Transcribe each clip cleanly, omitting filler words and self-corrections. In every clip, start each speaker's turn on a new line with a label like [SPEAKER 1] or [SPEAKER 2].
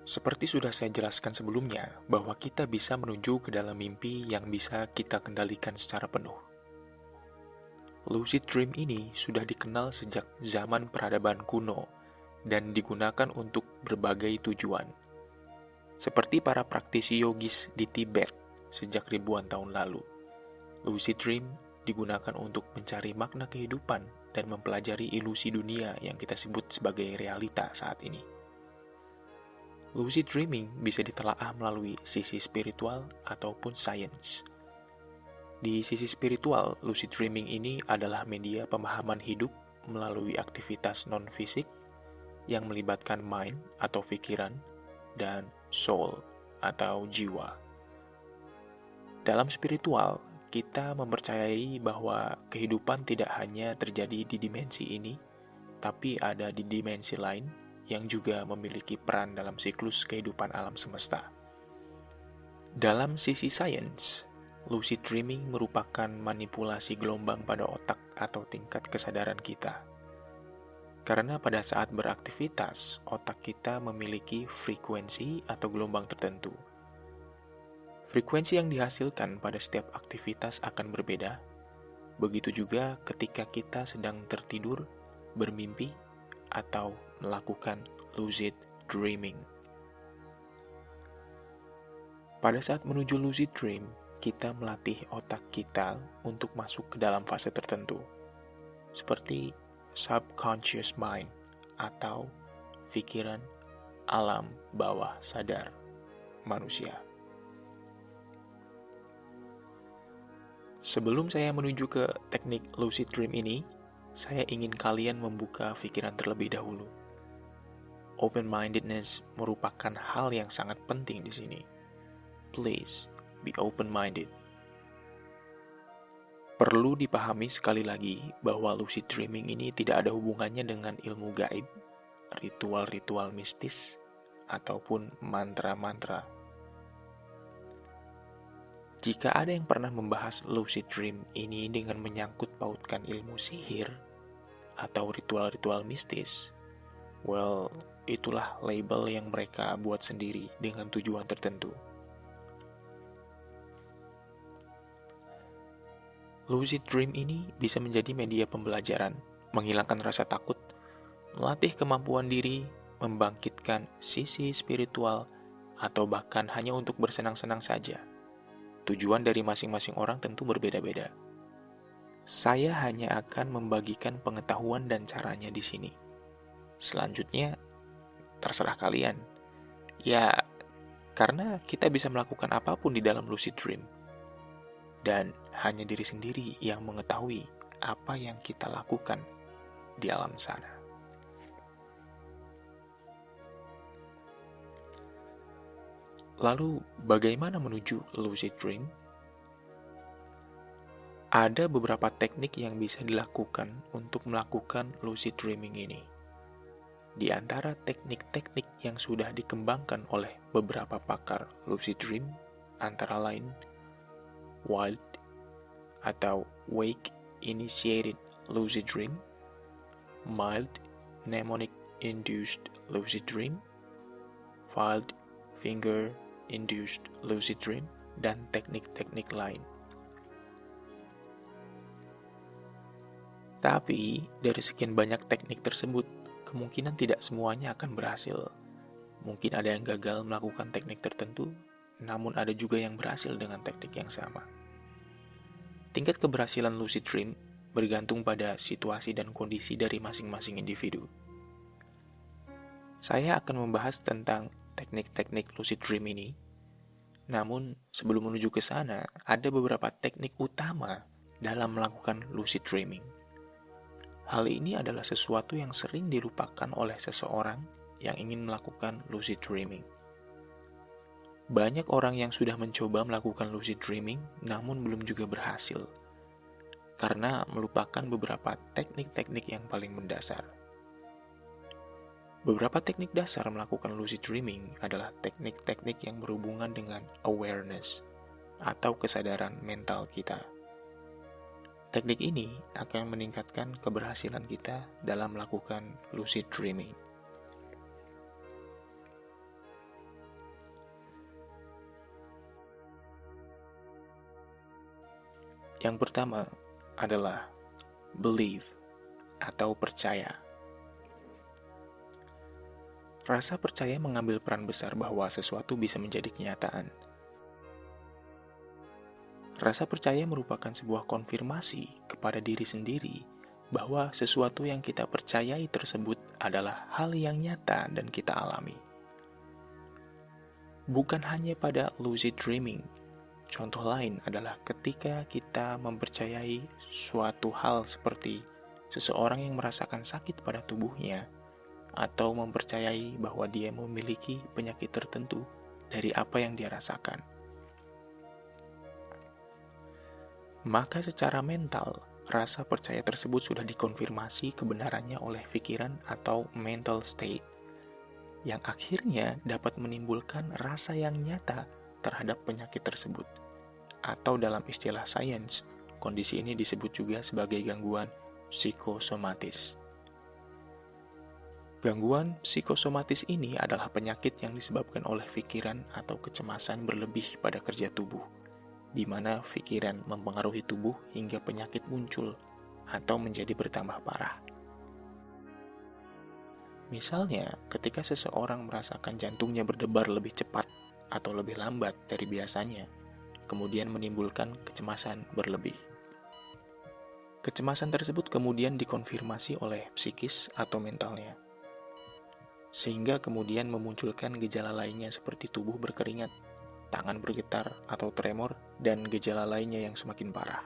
[SPEAKER 1] Seperti sudah saya jelaskan sebelumnya, bahwa kita bisa menuju ke dalam mimpi yang bisa kita kendalikan secara penuh. Lucid dream ini sudah dikenal sejak zaman peradaban kuno dan digunakan untuk berbagai tujuan. Seperti para praktisi yogis di Tibet sejak ribuan tahun lalu, lucid dream digunakan untuk mencari makna kehidupan dan mempelajari ilusi dunia yang kita sebut sebagai realita saat ini. Lucid dreaming bisa ditelaah melalui sisi spiritual ataupun sains. Di sisi spiritual, lucid dreaming ini adalah media pemahaman hidup melalui aktivitas non-fisik yang melibatkan mind atau pikiran dan soul atau jiwa. Dalam spiritual, kita mempercayai bahwa kehidupan tidak hanya terjadi di dimensi ini, tapi ada di dimensi lain yang juga memiliki peran dalam siklus kehidupan alam semesta. Dalam sisi sains, lucid dreaming merupakan manipulasi gelombang pada otak atau tingkat kesadaran kita. Karena pada saat beraktivitas, otak kita memiliki frekuensi atau gelombang tertentu. Frekuensi yang dihasilkan pada setiap aktivitas akan berbeda. Begitu juga ketika kita sedang tertidur, bermimpi, atau melakukan lucid dreaming. Pada saat menuju lucid dream, kita melatih otak kita untuk masuk ke dalam fase tertentu, seperti subconscious mind atau pikiran alam bawah sadar manusia. Sebelum saya menuju ke teknik lucid dream ini, saya ingin kalian membuka pikiran terlebih dahulu. Open-mindedness merupakan hal yang sangat penting di sini. Please be open-minded. Perlu dipahami sekali lagi bahwa lucid dreaming ini tidak ada hubungannya dengan ilmu gaib, ritual-ritual mistis, ataupun mantra-mantra. Jika ada yang pernah membahas lucid dream ini dengan menyangkut pautkan ilmu sihir atau ritual-ritual mistis, well, itulah label yang mereka buat sendiri dengan tujuan tertentu. Lucid dream ini bisa menjadi media pembelajaran, menghilangkan rasa takut, melatih kemampuan diri, membangkitkan sisi spiritual, atau bahkan hanya untuk bersenang-senang saja. Tujuan dari masing-masing orang tentu berbeda-beda. Saya hanya akan membagikan pengetahuan dan caranya di sini. Selanjutnya, terserah kalian. Ya, karena kita bisa melakukan apapun di dalam lucid dream. Dan hanya diri sendiri yang mengetahui apa yang kita lakukan di alam sana. Lalu, bagaimana menuju lucid dream? Ada beberapa teknik yang bisa dilakukan untuk melakukan lucid dreaming ini. Di antara teknik-teknik yang sudah dikembangkan oleh beberapa pakar lucid dream, antara lain wild atau wake initiated lucid dream, mild mnemonic induced lucid dream, field finger induced lucid dream, dan teknik-teknik lain. Tapi dari sekian banyak teknik tersebut, kemungkinan tidak semuanya akan berhasil. Mungkin ada yang gagal melakukan teknik tertentu, namun ada juga yang berhasil dengan teknik yang sama. Tingkat keberhasilan lucid dream bergantung pada situasi dan kondisi dari masing-masing individu. Saya akan membahas tentang teknik-teknik lucid dream ini. Namun, sebelum menuju ke sana, ada beberapa teknik utama dalam melakukan lucid dreaming. Hal ini adalah sesuatu yang sering dilupakan oleh seseorang yang ingin melakukan lucid dreaming. Banyak orang yang sudah mencoba melakukan lucid dreaming, namun belum juga berhasil, karena melupakan beberapa teknik-teknik yang paling mendasar. Beberapa teknik dasar melakukan lucid dreaming adalah teknik-teknik yang berhubungan dengan awareness, atau kesadaran mental kita. Teknik ini akan meningkatkan keberhasilan kita dalam melakukan lucid dreaming. Yang pertama adalah believe atau percaya. Rasa percaya mengambil peran besar bahwa sesuatu bisa menjadi kenyataan. Rasa percaya merupakan sebuah konfirmasi kepada diri sendiri bahwa sesuatu yang kita percayai tersebut adalah hal yang nyata dan kita alami. Bukan hanya pada lucid dreaming, contoh lain adalah ketika kita mempercayai suatu hal seperti seseorang yang merasakan sakit pada tubuhnya, atau mempercayai bahwa dia memiliki penyakit tertentu dari apa yang dia rasakan. Maka secara mental, rasa percaya tersebut sudah dikonfirmasi kebenarannya oleh pikiran atau mental state, yang akhirnya dapat menimbulkan rasa yang nyata terhadap penyakit tersebut. Atau dalam istilah sains, kondisi ini disebut juga sebagai gangguan psikosomatis. Gangguan psikosomatis ini adalah penyakit yang disebabkan oleh pikiran atau kecemasan berlebih pada kerja tubuh, di mana pikiran mempengaruhi tubuh hingga penyakit muncul atau menjadi bertambah parah. Misalnya, ketika seseorang merasakan jantungnya berdebar lebih cepat atau lebih lambat dari biasanya, kemudian menimbulkan kecemasan berlebih. Kecemasan tersebut kemudian dikonfirmasi oleh psikis atau mentalnya, sehingga kemudian memunculkan gejala lainnya seperti tubuh berkeringat, tangan bergetar atau tremor, dan gejala lainnya yang semakin parah.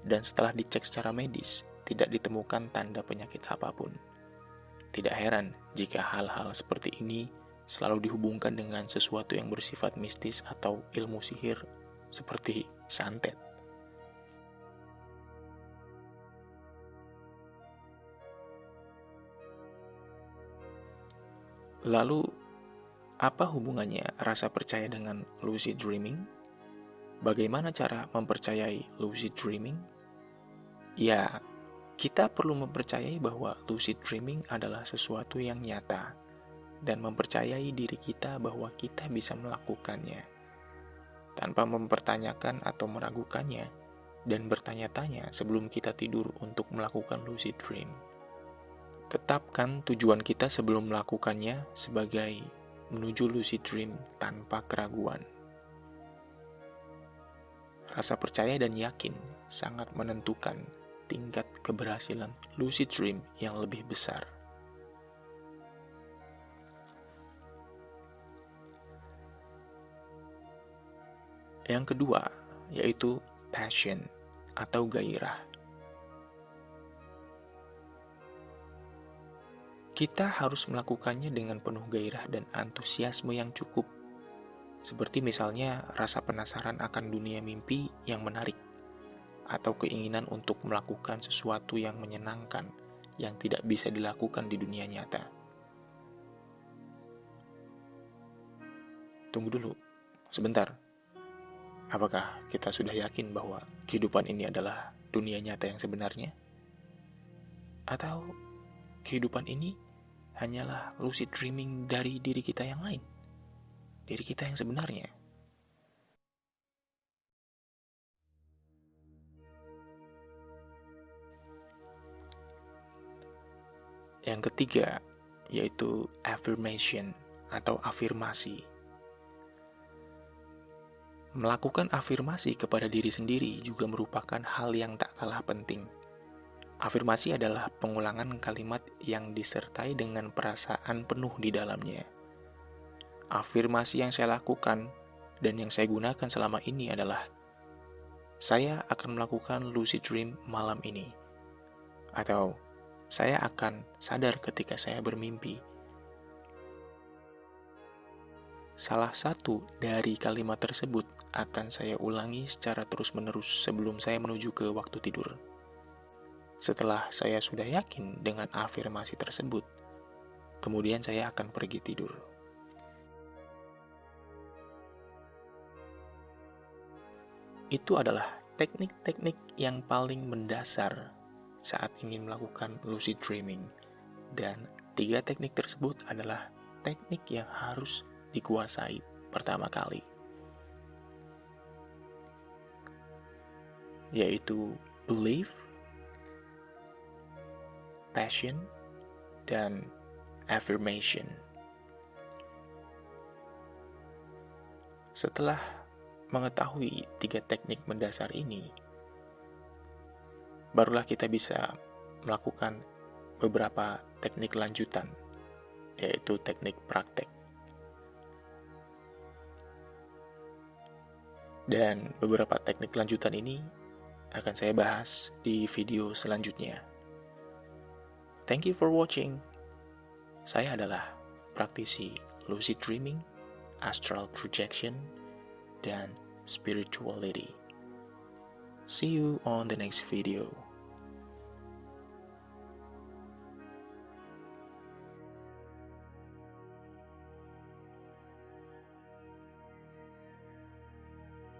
[SPEAKER 1] Dan setelah dicek secara medis, tidak ditemukan tanda penyakit apapun. Tidak heran jika hal-hal seperti ini selalu dihubungkan dengan sesuatu yang bersifat mistis atau ilmu sihir, seperti santet. Lalu, apa hubungannya rasa percaya dengan lucid dreaming? Bagaimana cara mempercayai lucid dreaming? Ya, kita perlu mempercayai bahwa lucid dreaming adalah sesuatu yang nyata dan mempercayai diri kita bahwa kita bisa melakukannya tanpa mempertanyakan atau meragukannya dan bertanya-tanya sebelum kita tidur untuk melakukan lucid dream. Tetapkan tujuan kita sebelum melakukannya sebagai menuju lucid dream tanpa keraguan. Rasa percaya dan yakin sangat menentukan tingkat keberhasilan lucid dream yang lebih besar. Yang kedua, yaitu passion atau gairah. Kita harus melakukannya dengan penuh gairah dan antusiasme yang cukup. Seperti misalnya rasa penasaran akan dunia mimpi yang menarik, atau keinginan untuk melakukan sesuatu yang menyenangkan yang tidak bisa dilakukan di dunia nyata. Tunggu dulu, sebentar. Apakah kita sudah yakin bahwa kehidupan ini adalah dunia nyata yang sebenarnya? Atau kehidupan ini hanyalah lucid dreaming dari diri kita yang lain, diri kita yang sebenarnya? Yang ketiga, yaitu affirmation atau afirmasi. Melakukan afirmasi kepada diri sendiri juga merupakan hal yang tak kalah penting. Afirmasi adalah pengulangan kalimat yang disertai dengan perasaan penuh di dalamnya. Afirmasi yang saya lakukan dan yang saya gunakan selama ini adalah, saya akan melakukan lucid dream malam ini. Atau, saya akan sadar ketika saya bermimpi. Salah satu dari kalimat tersebut akan saya ulangi secara terus-menerus sebelum saya menuju ke waktu tidur. Setelah saya sudah yakin dengan afirmasi tersebut, kemudian saya akan pergi tidur. Itu adalah teknik-teknik yang paling mendasar saat ingin melakukan lucid dreaming. Dan 3 teknik tersebut adalah teknik yang harus dikuasai pertama kali. yaitu belief, passion, dan affirmation. Setelah mengetahui 3 teknik mendasar ini, barulah kita bisa melakukan beberapa teknik lanjutan, yaitu teknik praktek. Dan beberapa teknik lanjutan ini akan saya bahas di video selanjutnya. Thank you for watching. Saya adalah praktisi lucid dreaming, astral projection, dan spirituality. See you on the next video.